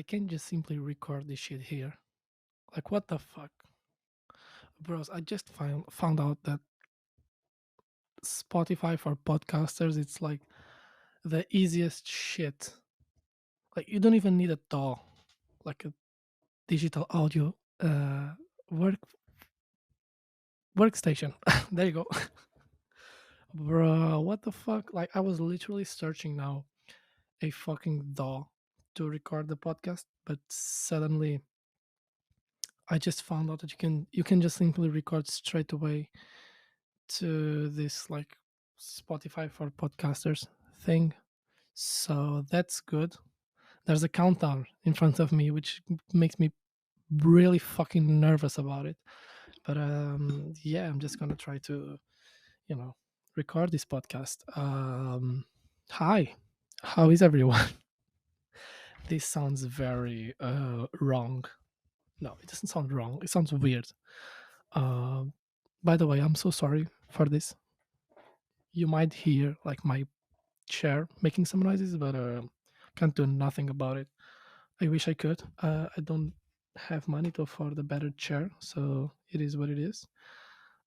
can't just simply record this shit here. Like, what the fuck? Bros, I just found out that Spotify for podcasters, it's like the easiest shit. Like, you don't even need a DAW, like a digital audio uh, work workstation. There you go. Bro, what the fuck? Like, I was literally searching now a fucking DAW to record the podcast, but suddenly I just found out that you can just simply record straight away to this like Spotify for podcasters thing. So that's good. There's a countdown in front of me, which makes me really fucking nervous about it. But yeah, I'm just gonna try to, you know, record this podcast. Hi, how is everyone? This sounds very wrong. No, it doesn't sound wrong. It sounds weird. Um, by the way, I'm so sorry for this. You might hear like my chair making some noises, but can't do nothing about it. I wish I could. I don't have money to afford a better chair, so it is what it is.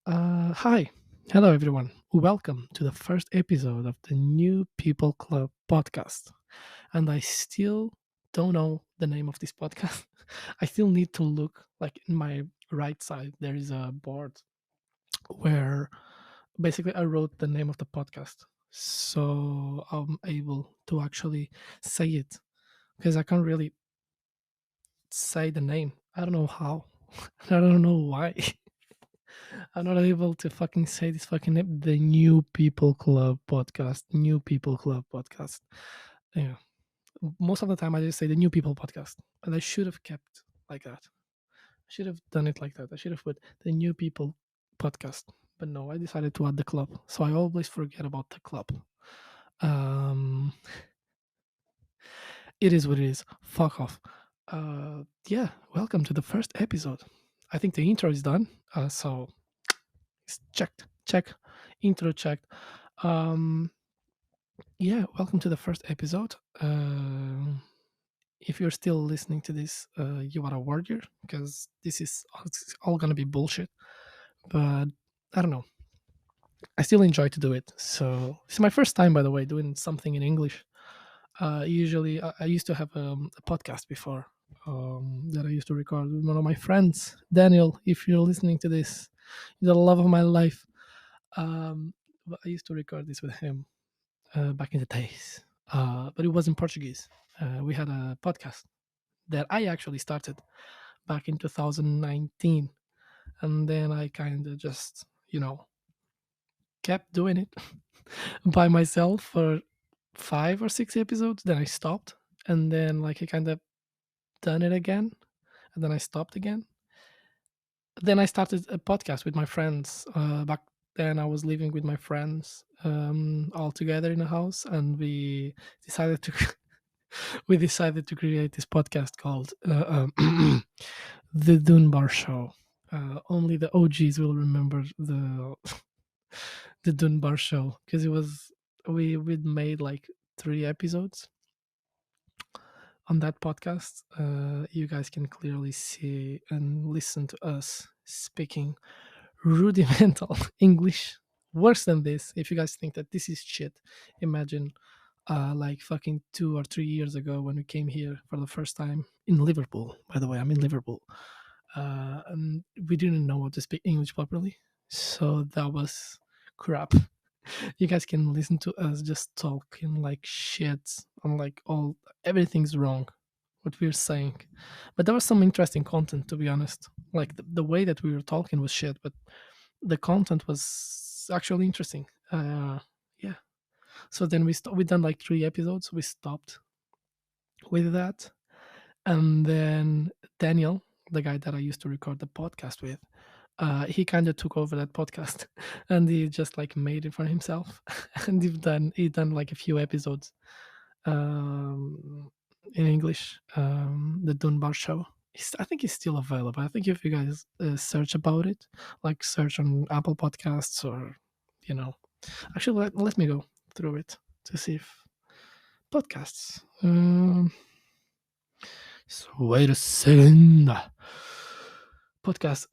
Hi, hello everyone. Welcome to the first episode of the New People Club podcast. And I still don't know the name of this podcast. I still need to look. Like in my right side, there is a board where basically I wrote the name of the podcast, so I'm able to actually say it because I can't really say the name. I don't know how. I don't know why. I'm not able to fucking say this fucking name. The New People Club podcast. New People Club podcast. Yeah. Most of the time, I just say the New People podcast, and I should have kept like that. I should have done it like that. I should have put the New People podcast, but no, I decided to add the club, so I always forget about the club. Um, it is what it is. Fuck off. Yeah, welcome to the first episode. I think the intro is done. So it's checked. Check. Intro checked. Um, yeah, welcome to the first episode. If you're still listening to this, you are a warrior because this is it's all gonna be bullshit. But I don't know. I still enjoy to do it. So it's my first time, by the way, doing something in English. Usually, I used to have a podcast before that I used to record with one of my friends, Daniel. If you're listening to this, you're the love of my life. But I used to record this with him back in the days, but it was in Portuguese. We had a podcast that I actually started back in 2019, and then I kind of just, kept doing it by myself for 5 or 6 episodes. Then I stopped, and then like I kind of done it again, and then I stopped again. Then I started a podcast with my friends. Back then, I was living with my friends all together in a house, and decided to we decided to create this podcast called the Dunbar Show. Only the OGs will remember the Dunbar Show because it was we'd made like 3 episodes on that podcast. You guys can clearly see and listen to us speaking rudimental English. Worse than this. If you guys think that this is shit, imagine like fucking 2 or 3 years ago when we came here for the first time in Liverpool. By the way, I'm in Liverpool, and we didn't know how to speak English properly, so that was crap. You guys can listen to us just talking like shit and like all everything's wrong what we're saying, but there was some interesting content, to be honest. Like the way that we were talking was shit, but the content was actually interesting. Yeah. So then we done like 3 episodes. We stopped with that, and then Daniel, the guy that I used to record the podcast with, he kind of took over that podcast, and he just like made it for himself, and he done like a few episodes in English. The Dunbar Show. I think it's still available. I think if you guys search about it, like search on Apple Podcasts or you know, actually let me go through it to see if podcasts. So wait a second. Podcast.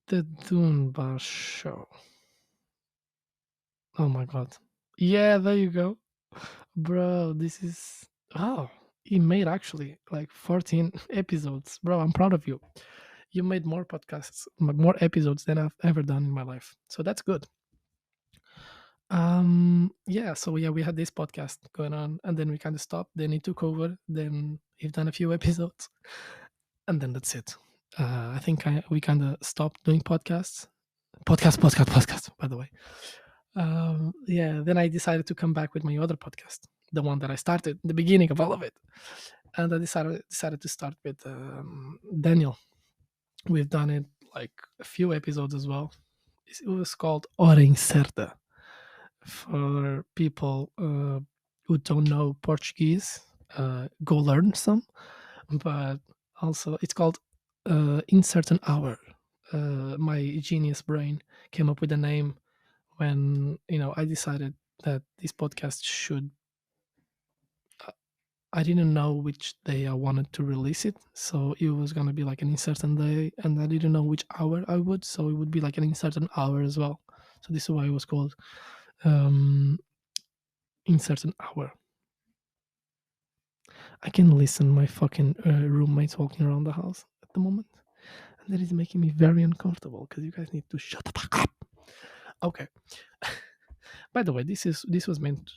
The Dunbar Show. Oh my god. Yeah, there you go. Bro, this is oh, he made actually like 14 episodes. Bro, I'm proud of you. You made more podcasts, more episodes than I've ever done in my life. So that's good. Yeah, so yeah, we had this podcast going on and then we kind of stopped. Then he took over. Then we've done a few episodes and then that's it. I think we kind of stopped doing podcasts. Podcast, by the way. Yeah, then I decided to come back with my other podcast, the one that I started, the beginning of all of it. And I decided to start with Daniel. We've done it like a few episodes as well. It was called Hora Incerta for people who don't know Portuguese. Go learn some, but also it's called In Certain Hour. My genius brain came up with a name when I decided that this podcast should. I didn't know which day I wanted to release it, so it was gonna be like an uncertain day, and I didn't know which hour I would, so it would be like an uncertain hour as well. So this is why it was called um, uncertain hour. I can listen my fucking roommates walking around the house at the moment, and that is making me very uncomfortable because you guys need to shut the fuck up. Okay. By the way, this was meant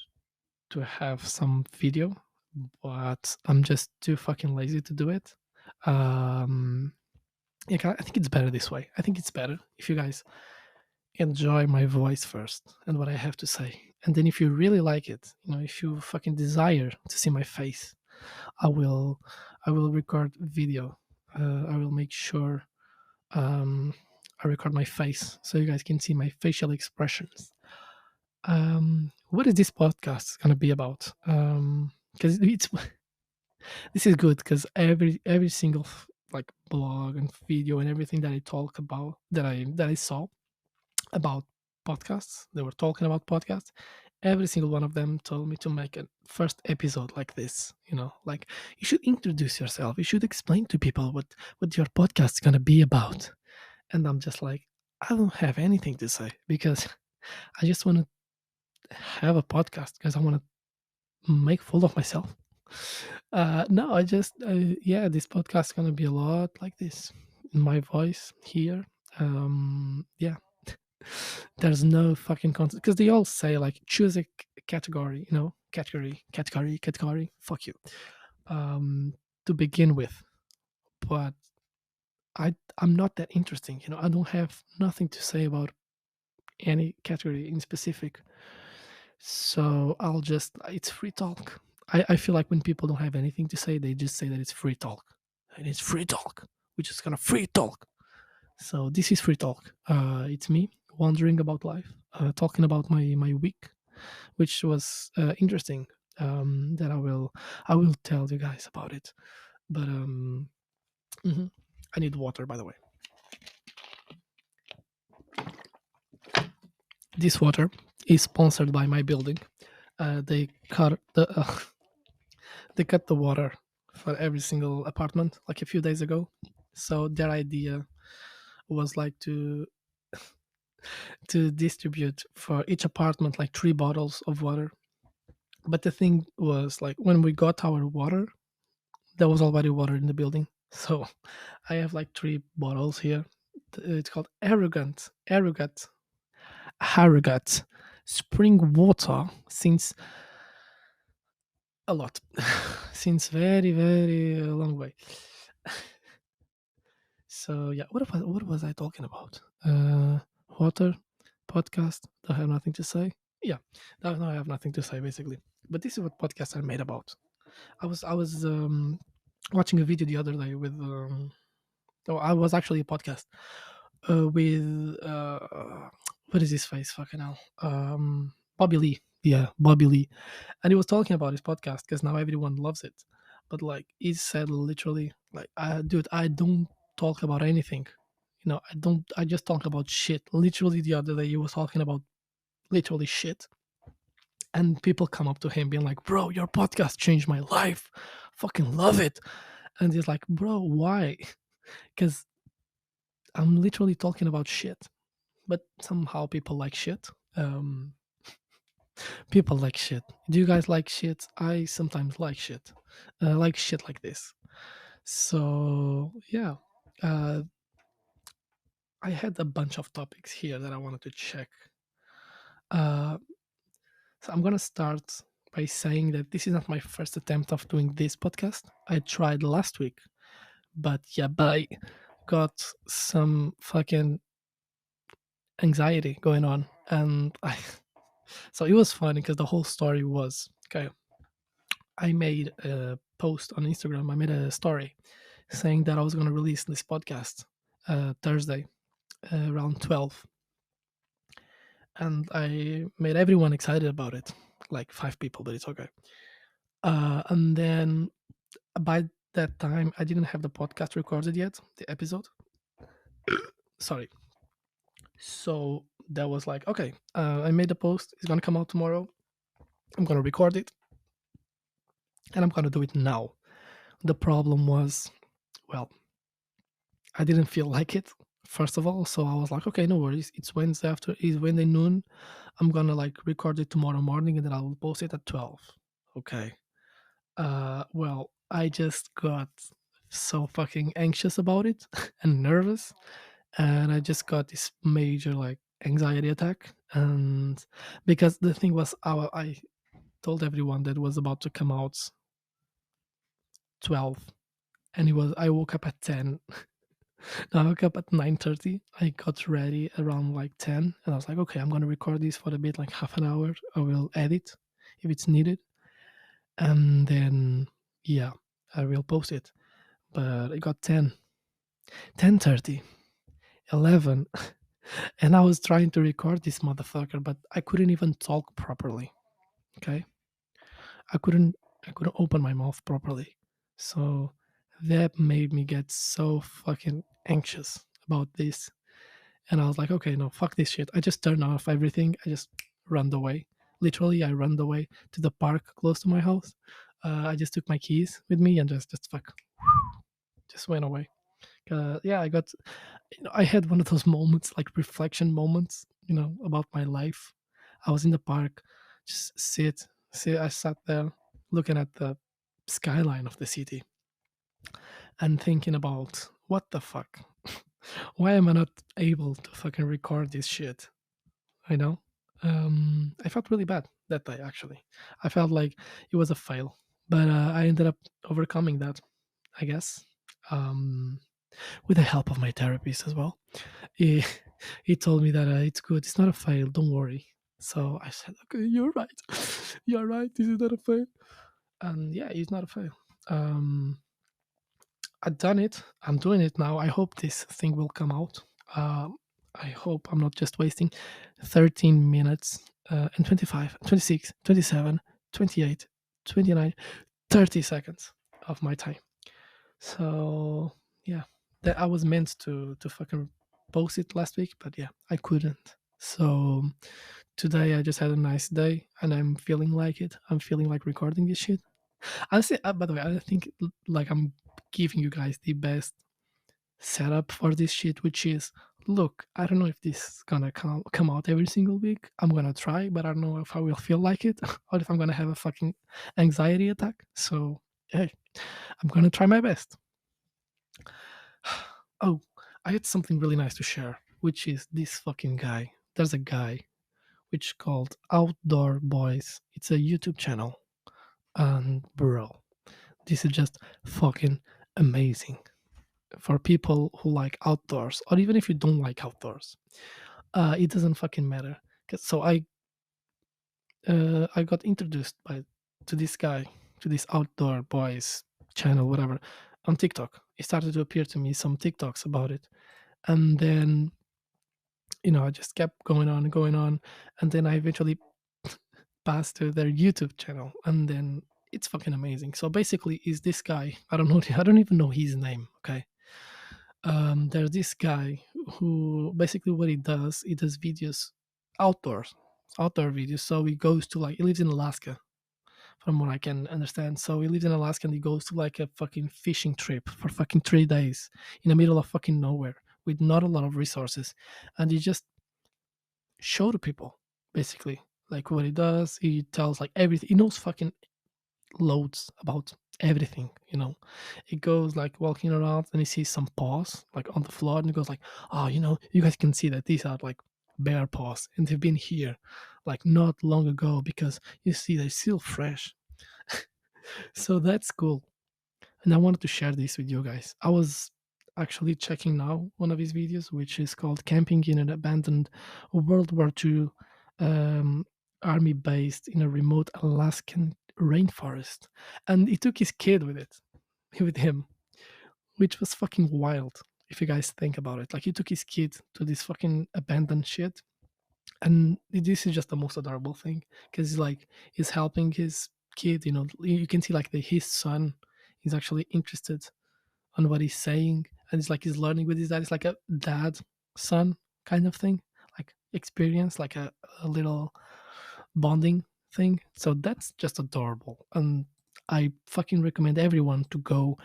to have some video, but I'm just too fucking lazy to do it. Um, yeah, I think it's better this way. I think it's better if you guys enjoy my voice first and what I have to say, and then if you really like it, if you fucking desire to see my face, I will, I will record video. I will make sure um, I record my face so you guys can see my facial expressions. What is this podcast gonna be about? Because it's this is good because every single like blog and video and everything that I talk about that I saw about podcasts, they were talking about podcasts. Every single one of them told me to make a first episode like this. Like you should introduce yourself. You should explain to people what your podcast is gonna be about. And I'm just like, I don't have anything to say because I just want to have a podcast because I want to make full of myself. No, yeah, this podcast is gonna be a lot like this. My voice here. Yeah, there's no fucking content because they all say like choose a category, category. Fuck you. Um, to begin with, but I'm not that interesting. I don't have nothing to say about any category in specific. So it's free talk. I feel like when people don't have anything to say, they just say that it's free talk. And it's free talk. We're just gonna free talk. So this is free talk. It's me wondering about life, talking about my week, which was interesting. That I will tell you guys about it. But mhm. I need water, by the way. This water is sponsored by my building. They cut the they cut the water for every single apartment like a few days ago. So their idea was like to distribute for each apartment like 3 bottles of water. But the thing was like when we got our water, there was already water in the building. So I have like 3 bottles here. It's called Harrogate spring water since a lot, since very very long way. So yeah, what was I talking about? Water, podcast. I have nothing to say. Yeah, no, I have nothing to say basically. But this is what podcasts are made about. I was watching a video the other day with oh, I was actually a podcast with what is his face? Fucking hell, Bobby Lee. Yeah, Bobby Lee, and he was talking about his podcast because now everyone loves it. But like he said, literally, like, dude, I don't talk about anything. I don't. I just talk about shit. Literally, the other day he was talking about literally shit, and people come up to him being like, "Bro, your podcast changed my life. fucking love it. And he's like, bro, why? Because I'm literally talking about shit, but somehow people like shit. Um, People like shit. Do you guys like shit? I sometimes like shit like this. So yeah, uh, I had a bunch of topics here that I wanted to check. Uh, so I'm gonna start by saying that this is not my first attempt of doing this podcast. I tried last week, but I got some fucking anxiety going on, and I so it was funny because the whole story was okay. I made a post on Instagram. I made a story saying that I was going to release this podcast Thursday around 12, and I made everyone excited about it, like 5 people, but it's okay. And then by that time, I didn't have the podcast recorded yet, the episode. Sorry. So that was like, okay, I made the post. It's going to come out tomorrow. I'm going to record it, and I'm going to do it now. The problem was, well, I didn't feel like it, first of all. So I was like, okay, no worries. It's Wednesday it's Wednesday noon. I'm gonna like record it tomorrow morning and then I'll post it at 12. Okay. Well, I just got so fucking anxious about it and nervous. And I just got this major like anxiety attack. And because the thing was, I told everyone that it was about to come out 12, and I woke up at 10. I woke up at 9:30. I got ready around like 10, and I was like, okay, I'm gonna record this for a bit, like half an hour. I will edit if it's needed, and then yeah, I will post it. But I got 10, 10:30, 11, and I was trying to record this motherfucker, but I couldn't even talk properly. Okay, I couldn't I couldn't open my mouth properly, so that made me get so fucking anxious about this. And I was like, okay, no, fuck this shit. I just turned off everything. I just ran away. Literally, I ran away to the park close to my house. I just took my keys with me and just fuck, just went away. Yeah, I had one of those moments, like reflection moments, about my life. I was in the park, just sit. I sat there looking at the skyline of the city and thinking about what the fuck. Why am I not able to fucking record this shit? I know. I felt really bad that day, actually. I felt like it was a fail, but I ended up overcoming that, I guess, um, with the help of my therapist as well. He, he told me that it's good, it's not a fail, don't worry. So I said, okay, you're right. You're right, this is not a fail. And yeah, it's not a fail. Um, I've done it. I'm doing it now. I hope this thing will come out. I hope I'm not just wasting 13 minutes and 25, 26, 27, 28, 29, 30 seconds of my time. So yeah, that I was meant to fucking post it last week, but yeah, I couldn't. So today I just had a nice day and I'm feeling like it. I'm feeling like recording this shit. I say, by the way, I think like I'm giving you guys the best setup for this shit, which is, look, I don't know if this is gonna come out every single week. I'm gonna try, but I don't know if I will feel like it or if I'm gonna have a fucking anxiety attack. So hey, I'm gonna try my best. Oh, I had something really nice to share, which is this fucking guy. There's a guy which called Outdoor Boys. It's a YouTube channel, and bro, this is just fucking amazing for people who like outdoors, or even if you don't like outdoors. It doesn't fucking matter. So I got introduced to this guy, to this Outdoor Boys channel, whatever, on TikTok. It started to appear to me some TikToks about it, and then I just kept going on and going on, and then I eventually passed to their YouTube channel, and then it's fucking amazing. So basically, is this guy? I don't know. I don't even know his name. Okay, there's this guy who basically what he does videos outdoors, outdoor videos. So he goes to, like, he lives in Alaska, from what I can understand. So he lives in Alaska and he goes to like a fucking fishing trip for fucking 3 days in the middle of fucking nowhere with not a lot of resources, and he just show to people basically like what he does. He tells like everything. He knows fucking loads about everything. He goes like walking around and he sees some paws like on the floor and he goes like, oh, you guys can see that these are like bear paws and they've been here like not long ago because you see they're still fresh. So that's cool, and I wanted to share this with you guys. I was actually checking now one of his videos, which is called "Camping in an Abandoned World War II um, Army Based in a Remote Alaskan Rainforest," and he took his kid with him, which was fucking wild. If you guys think about it, like he took his kid to this fucking abandoned shit, and this is just the most adorable thing because he's helping his kid. You can see like his son is actually interested on what he's saying, and it's like he's learning with his dad. It's like a dad son kind of thing, like experience, like a little bonding thing. So that's just adorable, and I fucking recommend everyone to go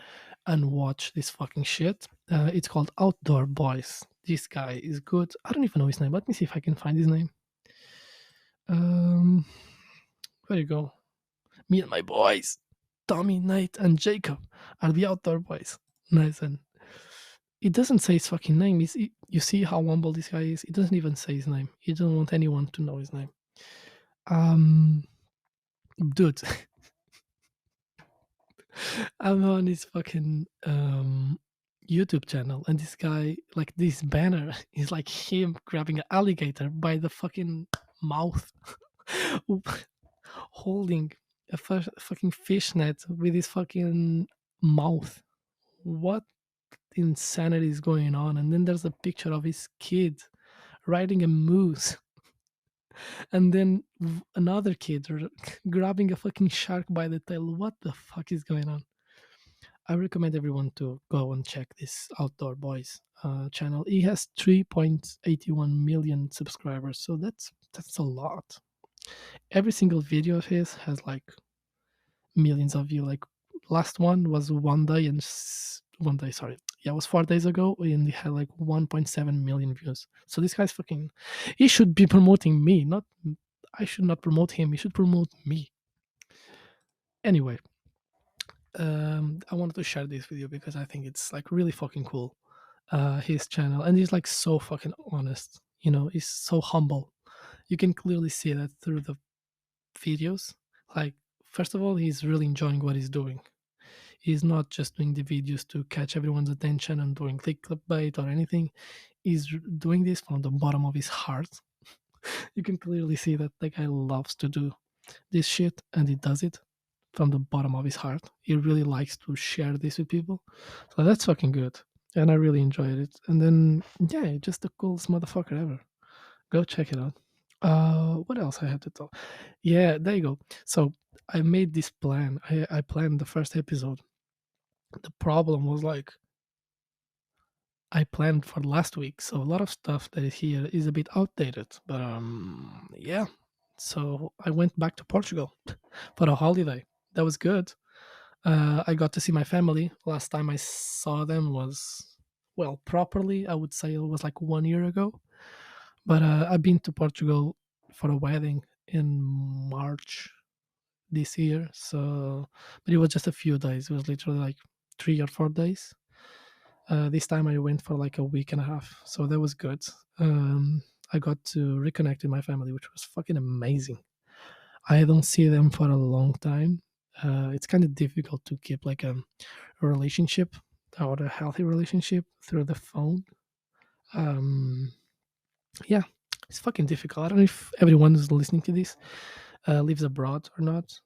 and watch this fucking shit. It's called Outdoor Boys. This guy is good. I don't even know his name. Let me see if I can find his name. um where you go? Me and my boys, Tommy, Nate, and Jacob, are the Outdoor Boys. Nice. And it doesn't say his fucking name. You see how humble this guy is? He doesn't even say his name. He doesn't want anyone to know his name. Um, Dude, I'm on his fucking YouTube channel, and this guy, like this banner, is like him grabbing an alligator by the fucking mouth, holding a fucking fish net with his fucking mouth. What insanity is going on? And then there's a picture of his kid riding a moose, and then another kid grabbing a fucking shark by the tail. What the fuck is going on? I recommend everyone to go and check this Outdoor Boys channel. He has 3.81 million subscribers, so that's a lot. Every single video of his has like millions of views. Like last one was 1 day and 1 day, sorry, yeah, it was 4 days ago, and he had like 1.7 million views. So this guy's fucking. He should be promoting me, not. I should not promote him. He should promote me. Anyway, I wanted to share this with you because I think it's like really fucking cool. His channel, and he's like so fucking honest. He's so humble. You can clearly see that through the videos. Like, first of all, he's really enjoying what he's doing. He's not just doing the videos to catch everyone's attention and doing clickbait or anything. He's doing this from the bottom of his heart. You can clearly see that the guy loves to do this shit, and he does it from the bottom of his heart. He really likes to share this with people. So that's fucking good. And I really enjoyed it. And then, yeah, just the coolest motherfucker ever. Go check it out. What else I had to tell? Yeah, there you go. So I made this plan. I planned the first episode. The problem was like I planned for last week, so a lot of stuff that is here is a bit outdated. But yeah. So I went back to Portugal for a holiday. That was good. I got to see my family. Last time I saw them was, well, properly, I would say it was like 1 year ago. But I've been to Portugal for a wedding in March this year. So, but it was just a few days. It was literally like 3 or 4 days. This time I went for like a week and a half. So that was good. I got to reconnect with my family, which was fucking amazing. I don't see them for a long time. It's kind of difficult to keep like a relationship or a healthy relationship through the phone. Um, yeah, it's fucking difficult. I don't know if everyone who's listening to this lives abroad or not,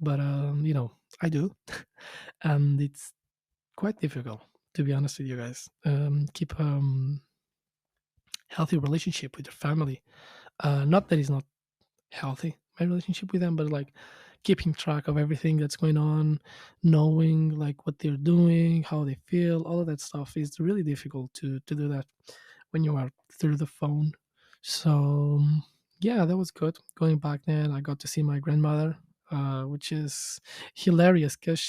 but I do, and it's quite difficult to be honest with you guys. Keep healthy relationship with your family. Not that it's not healthy, my relationship with them, but like keeping track of everything that's going on, knowing like what they're doing, how they feel, all of that stuff is really difficult to do that when you are through the phone. So yeah, that was good. Going back then, I got to see my grandmother. which is hilarious because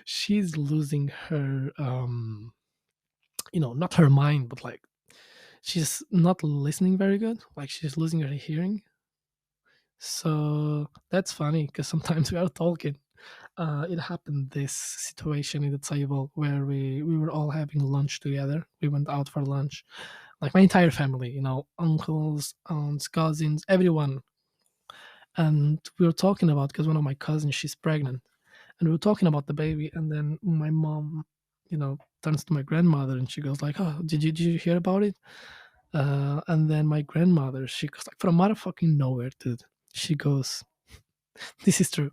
she's losing her, not her mind, but like she's not listening very good. Like she's losing her hearing. So that's funny because sometimes we are talking. It happened this situation in the table where we were all having lunch together. We went out for lunch, like my entire family, uncles, aunts, cousins, everyone. And we were talking about, because one of my cousins, she's pregnant, and we were talking about the baby, and then my mom, turns to my grandmother and she goes like, "Oh, did you hear about it?" And then my grandmother, she goes like, from motherfucking nowhere, dude. She goes, "This is true."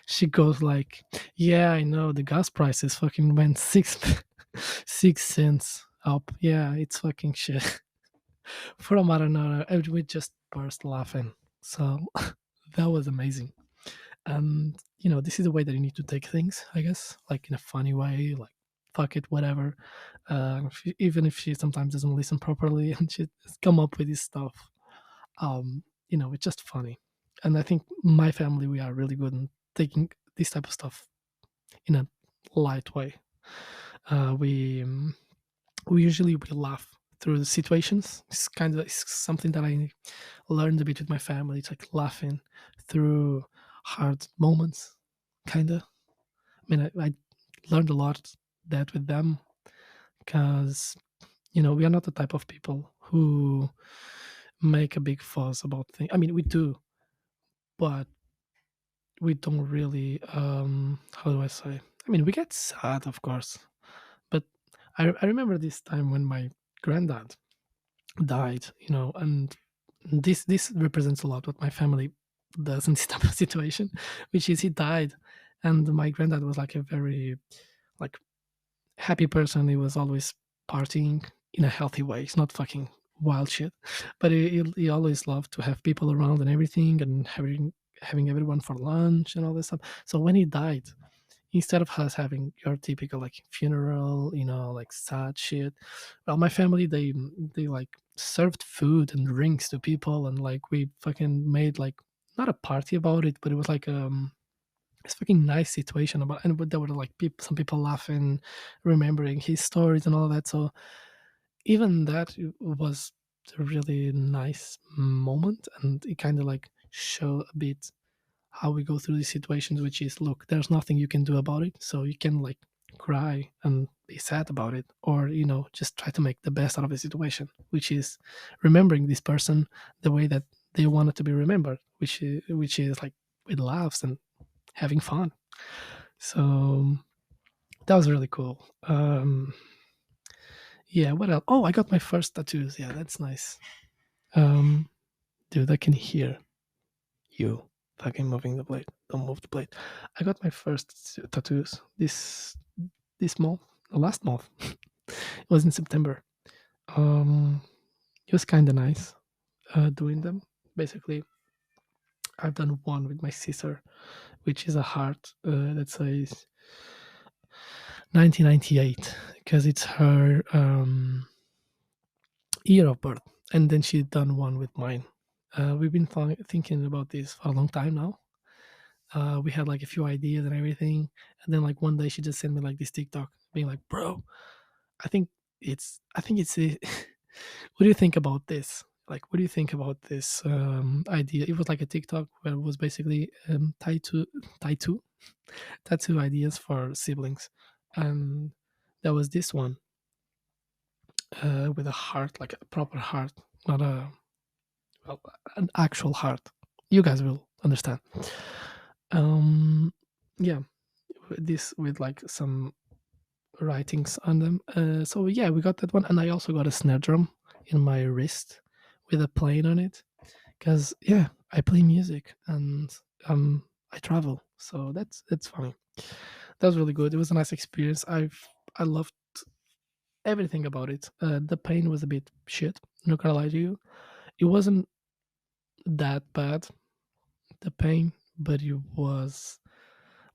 She goes like, "Yeah, I know the gas prices fucking went 6 cents up. Yeah, it's fucking shit." From I don't know, and we just burst laughing. So that was amazing. And this is the way that you need to take things, I guess, like in a funny way, like fuck it, whatever. Even if she sometimes doesn't listen properly and she just come up with this stuff, it's just funny. And I think my family, we are really good in taking this type of stuff in a light way. We usually we laugh through the situations. It's something that I learned a bit with my family. It's like laughing through hard moments, kind of. I mean, I learned a lot that with them because we are not the type of people who make a big fuss about things. I mean, we do, but we don't really. How do I say? I mean, we get sad, of course, but I remember this time when my granddad died, and this represents a lot what my family does in this type of situation, which is he died, and my granddad was like a very like happy person. He was always partying in a healthy way. It's not fucking wild shit, but he always loved to have people around and everything, and having everyone for lunch and all this stuff. So when he died, instead of us having your typical like funeral, like sad shit, well, my family, they like served food and drinks to people, and like we fucking made like not a party about it, but it was like it's fucking nice situation about, and there were like some people laughing, remembering his stories and all that. So even that was a really nice moment, and it kind of like show a bit how we go through these situations, which is, look, there's nothing you can do about it, so you can like cry and be sad about it, or just try to make the best out of the situation, which is remembering this person the way that they wanted to be remembered, which is like with laughs and having fun. So that was really cool. Yeah, what else? Oh, I got my first tattoos. Yeah, that's nice. um Dude, I can hear you fucking moving the blade. Don't move the blade. I got my first tattoos this month, last month. It was in September. Um, it was kind of nice doing them. Basically, I've done one with my sister, which is a heart that says 1998 because it's her year of birth, and then she done one with mine. We've been thinking about this for a long time now. We had like a few ideas and everything, and then like one day she just sent me like this TikTok, being like, "Bro, I think it's what do you think about this? Like, what do you think about this idea?" It was like a TikTok where it was basically tattoo tattoo ideas for siblings, and there was this one with a heart, like a proper heart, not a well, an actual heart. You guys will understand. Um, yeah, this with like some writings on them. So yeah, we got that one, and I also got a snare drum in my wrist with a plane on it. Because yeah, I play music and I travel, so that's funny. That was really good. It was a nice experience. I loved everything about it. The pain was a bit shit. Not gonna lie to you, it wasn't that bad, the pain, but it was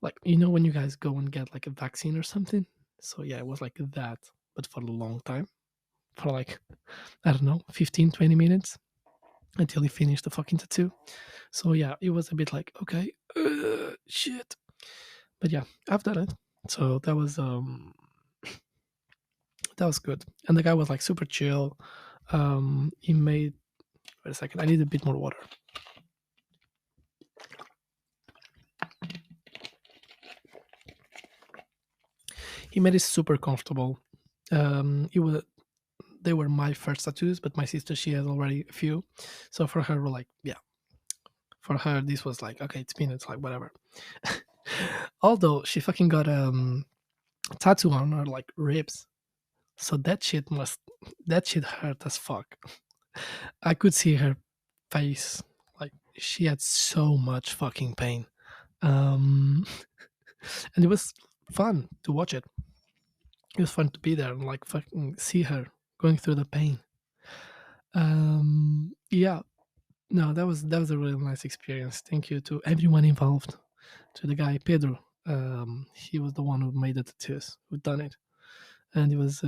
like, when you guys go and get like a vaccine or something. So yeah, it was like that, but for a long time, for like, I don't know, 15, 20 minutes. until he finished the fucking tattoo. So yeah, it was a bit like, okay, shit. But yeah, I've done it. So that was good. And the guy was like super chill. He made, wait a second, I need a bit more water. He made it super comfortable. It was They were my first tattoos, but my sister, she has already a few. So for her, we're like, yeah, for her this was like, okay, it's peanuts, like whatever. Although she fucking got a tattoo on her like ribs, so that shit hurt as fuck. I could see her face, like she had so much fucking pain. um and it was fun to watch it. It was fun to be there and like fucking see her going through the pain. Yeah, no, that was a really nice experience. Thank you to everyone involved, to the guy Pedro. He was the one who made the tattoos, who done it, and it was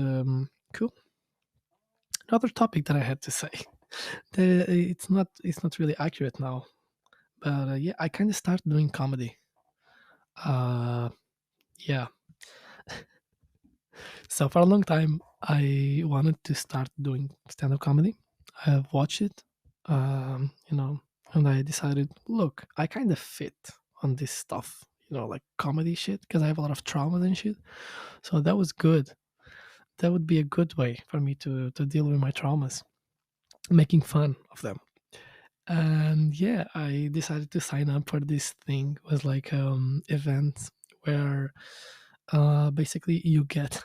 cool. Another topic that I had to say, it's not really accurate now, but yeah, I kind of started doing comedy. Uh, yeah, so for a long time, I wanted to start doing stand-up comedy. I've watched it, and I decided, look, I kind of fit on this stuff, like comedy shit, because I have a lot of traumas and shit. So that was good. That would be a good way for me to deal with my traumas, making fun of them. And yeah, I decided to sign up for this thing. It was like event where basically you get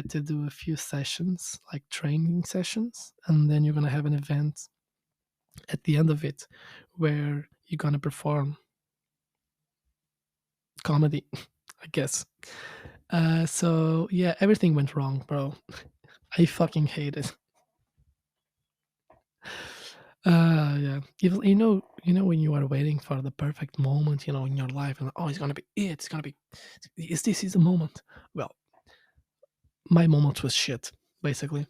to do a few sessions, like training sessions, and then you're gonna have an event at the end of it where you're gonna perform comedy, I guess. So yeah, everything went wrong, bro. I fucking hate it. Yeah. You know when you are waiting for the perfect moment, in your life, and oh, it's gonna be it. It's gonna be. Is the moment? Well, my moment was shit, basically.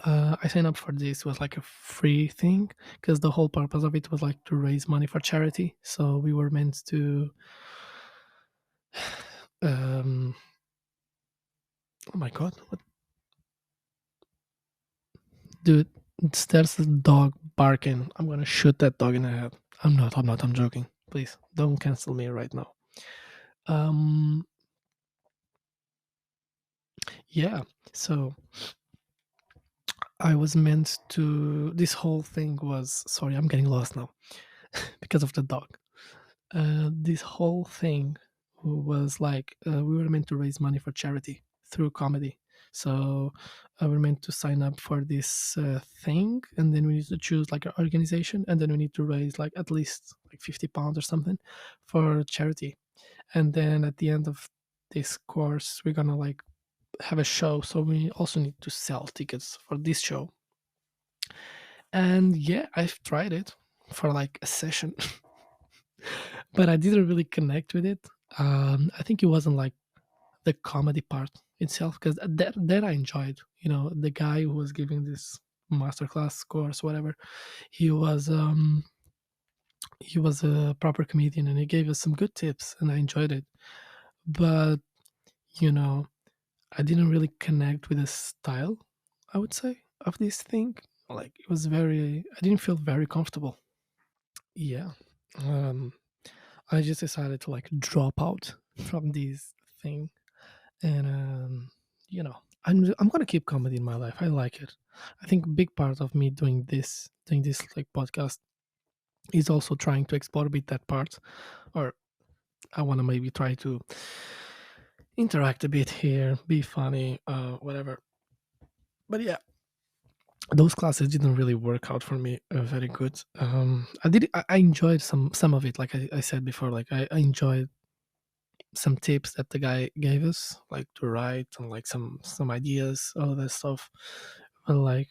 I signed up for this. It was like a free thing because the whole purpose of it was like to raise money for charity. So we were meant to. Um, oh my god! What, dude? There's a dog barking. I'm gonna shoot that dog in the head. I'm not. I'm not. I'm joking. Please don't cancel me right now. Um, yeah. So I was meant to. This whole thing was. Sorry, I'm getting lost now because of the dog. This whole thing was like we were meant to raise money for charity through comedy. So we were meant to sign up for this thing, and then we need to choose like an organization, and then we need to raise like at least like £50 or something for charity. And then at the end of this course, we're gonna like have a show. So we also need to sell tickets for this show. And yeah, I've tried it for like a session, but I didn't really connect with it. I think it wasn't like the comedy part itself because that I enjoyed. The guy who was giving this masterclass course, whatever, he was um he was a proper comedian and he gave us some good tips and I enjoyed it. But you know, I didn't really connect with the style, I would say, of this thing. Like I didn't feel very comfortable. Yeah. Um I just decided to like drop out from this thing, and I'm gonna keep comedy in my life. I like it. I think a big part of me doing this like podcast is also trying to explore a bit that part, or I want to maybe try to interact a bit here, be funny, whatever. But yeah, those classes didn't really work out for me very good. I enjoyed some of it, like I said before. Like I enjoyed some tips that the guy gave us, like to write and like some ideas, all of that stuff. But like,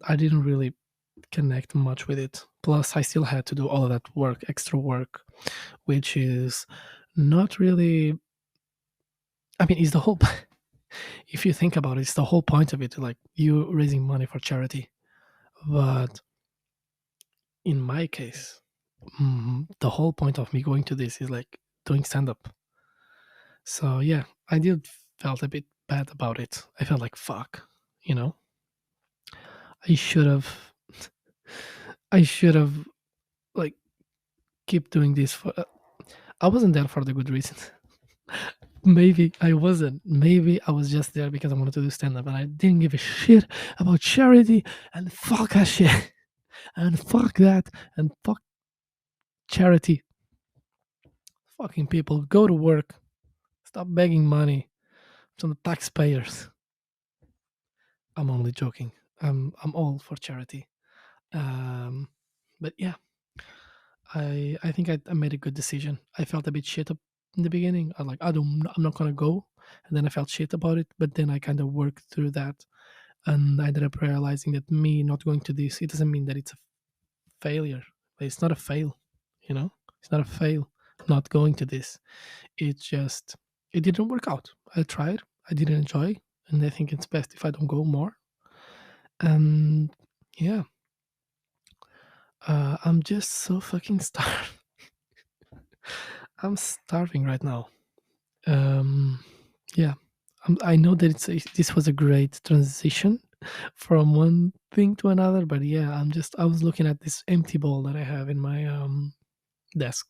I didn't really connect much with it. Plus, I still had to do all of that work, extra work, which is not really. I mean, it's the whole. If you think about it, it's the whole point of it. Like you raising money for charity, But in my case, the whole point of me going to this is like doing stand up. So yeah, I did felt a bit bad about it. I felt like fuck, you know. I should have I should have like keep doing this for I wasn't there for the good reasons. Maybe I wasn't. Maybe I was just there because I wanted to do stand up and I didn't give a shit about charity and fuck that shit. And fuck that and fuck charity. Fucking people go to work. Stop begging money from the taxpayers. I'm only joking. I'm all for charity. Um, but yeah, I think I made a good decision. I felt a bit shit up in the beginning. I like I'm not gonna go, and then I felt shit about it. But then I kind of worked through that, and I ended up realizing that me not going to this, it doesn't mean that it's a failure. It's not a fail, you know. It's not a fail not going to this. It's just it didn't work out. I tried. I didn't enjoy, and I think it's best if I don't go more. And yeah, I'm just so fucking starved. I'm starving right now. Um, yeah, I know that this was a great transition from one thing to another, but yeah, I was looking at this empty bowl that I have in my desk,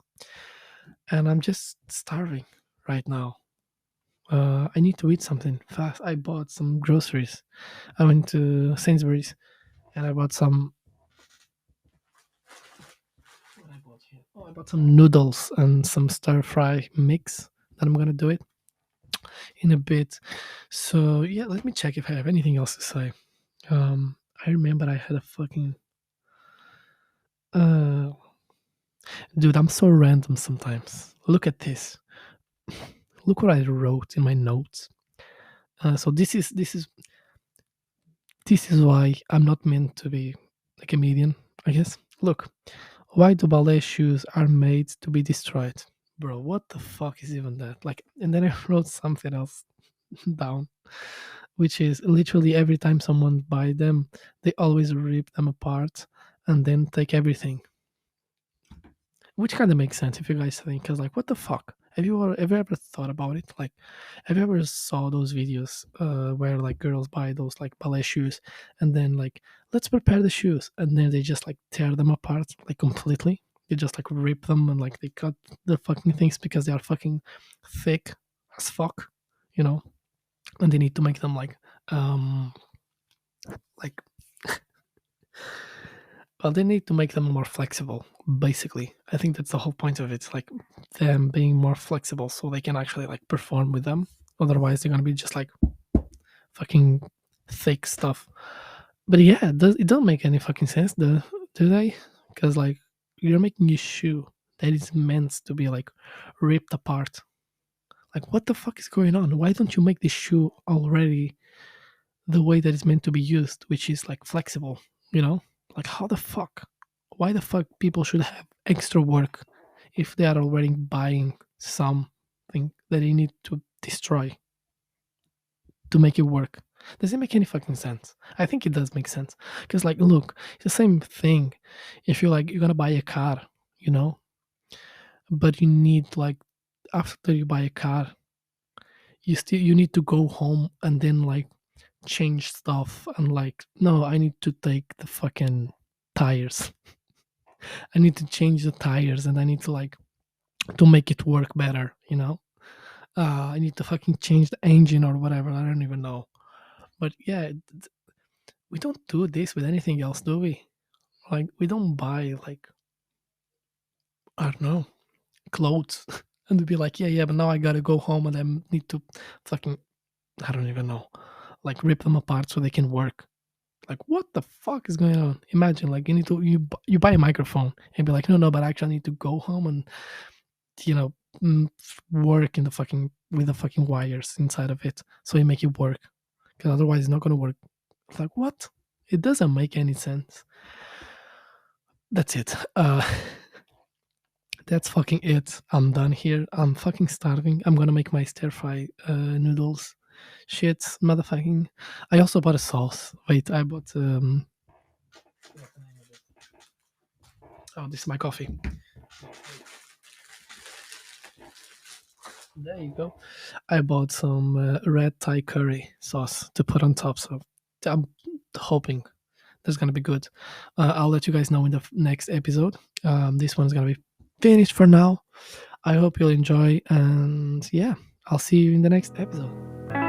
and I'm just starving right now. I need to eat something fast. I bought some groceries. I went to Sainsbury's and I bought some. What I bought here? Oh, I bought some noodles and some stir fry mix. That I'm gonna do it in a bit. So yeah, let me check if I have anything else to say. I remember I had a fucking uh, dude. I'm so random sometimes. Look at this. Look what I wrote in my notes. So this is why I'm not meant to be a comedian. I guess. Look, why do ballet shoes are made to be destroyed? Bro, what the fuck is even that? Like, and then I wrote something else down, which is literally every time someone buy them, they always rip them apart and then take everything. Which kind of makes sense if you guys think, because like, what the fuck? Have you ever thought about it? Like, have you ever saw those videos where like girls buy those like ballet shoes and then like let's prepare the shoes and then they just like tear them apart like completely. They just like rip them and like they cut the fucking things because they are fucking thick as fuck, you know, and they need to make them um like well, they need to make them more flexible, basically. I think that's the whole point of it. Like them being more flexible so they can actually like perform with them. Otherwise, they're gonna be just like fucking thick stuff. But yeah, it don't make any fucking sense, do they? Because like you're making a shoe that is meant to be like ripped apart. Like what the fuck is going on? Why don't you make this shoe already the way that it's meant to be used, which is like flexible, you know? Like how the fuck? Why the fuck people should have extra work if they are already buying something that they need to destroy to make it work? Does it make any fucking sense? I think it does make sense. Because like look, it's the same thing if you're gonna buy a car, you know, but you need like after you buy a car, you need to go home and then like change stuff and like no, I need to take the fucking tires. I need to change the tires and I need to like to make it work better, you know. I need to fucking change the engine or whatever. I don't even know. But yeah, we don't do this with anything else, do we? Like we don't buy like I don't know clothes and be like yeah, but now I gotta go home and I need to fucking I don't even know like rip them apart so they can work. Like what the fuck is going on? Imagine like you buy a microphone and be like no, but I actually need to go home and you know work in the fucking with the fucking wires inside of it so you make it work because otherwise it's not going to work. It's like what? It doesn't make any sense. That's it. That's fucking it. I'm done here. I'm fucking starving. I'm gonna make my stir fry noodles. Shit, motherfucking. I also bought a sauce. Wait, I bought Oh, this is my coffee. There you go. I bought some red Thai curry sauce to put on top, so I'm hoping that's gonna be good. I'll let you guys know in the next episode. This one's gonna be finished for now. I hope you'll enjoy, and yeah, I'll see you in the next episode.